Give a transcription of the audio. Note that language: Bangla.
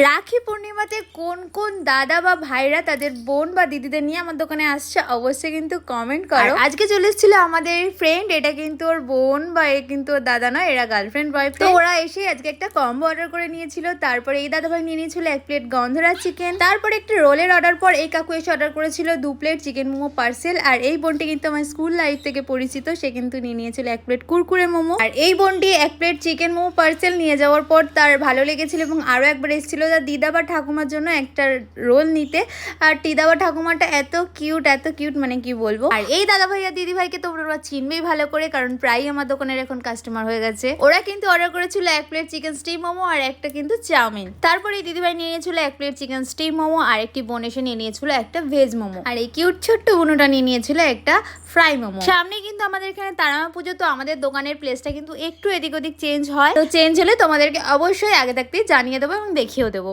রাখি পূর্ণিমাতে কোন কোন দাদা বা ভাইরা তাদের বোন বা দিদিদের নিয়ে আমার দোকানে আসছে অবশ্যই কিন্তু কমেন্ট করো। আজকে চলে এসেছিল আমাদের ফ্রেন্ড, এটা কিন্তু ওর বোন বা এ কিন্তু ওর দাদা নয়, এরা গার্লফ্রেন্ড বয়ফ্রেন্ড। তো ওরা এসে আজকে একটা কম্বো অর্ডার করে নিয়েছিল। তারপরে এই দাদা ভাই নিয়ে নিয়েছিল 1 প্লেট গন্ধরাজ চিকেন। তারপরে একটা রোলের অর্ডার পর এই কাকু এসে অর্ডার করেছিল 2 প্লেট চিকেন মোমো পার্সেল। আর এই বোনটি কিন্তু আমার স্কুল লাইফ থেকে পরিচিত, সে কিন্তু নিয়ে নিয়েছিল 1 প্লেট কুরকুরে মোমো। আর এই বোনটি 1 প্লেট চিকেন মোমো পার্সেল নিয়ে যাওয়ার পর তার ভালো লেগেছিল এবং আরো একবার এসেছিল তার দিদা বা ঠাকুমার জন্য একটা রোল নিতে। আর দিদা বা ঠাকুমাটা এত কিউট মানে কি বলবো। আর এই দাদা ভাই আর দিদি ভাইকে তো ওরা চিনবেই ভালো করে, কারণ প্রায় আমার দোকানের এখন কাস্টমার হয়ে গেছে। ওরা কিন্তু অর্ডার করেছিল 1 প্লেট চিকেন স্টিম মোমো আর একটা কিন্তু চাউমিন। তারপরে এই দিদি ভাই নিয়ে নিয়েছিল 1 প্লেট চিকেন স্টিম মোমো আর একটি বোন এসে নিয়ে নিয়েছিল একটা ভেজ মোমো। আর এই কিউট ছোট্ট বোনটা নিয়ে নিয়েছিল একটা ফ্রাই মোমো। সামনে কিন্তু আমাদের এখানে তারামা পুজো, তো আমাদের দোকানের প্লেসটা কিন্তু একটু এদিক ওদিক চেঞ্জ হয়। তো চেঞ্জ হলে তোমাদেরকে অবশ্যই আগে থাকতেই জানিয়ে দেবো এবং দেখিয়েও দেবো।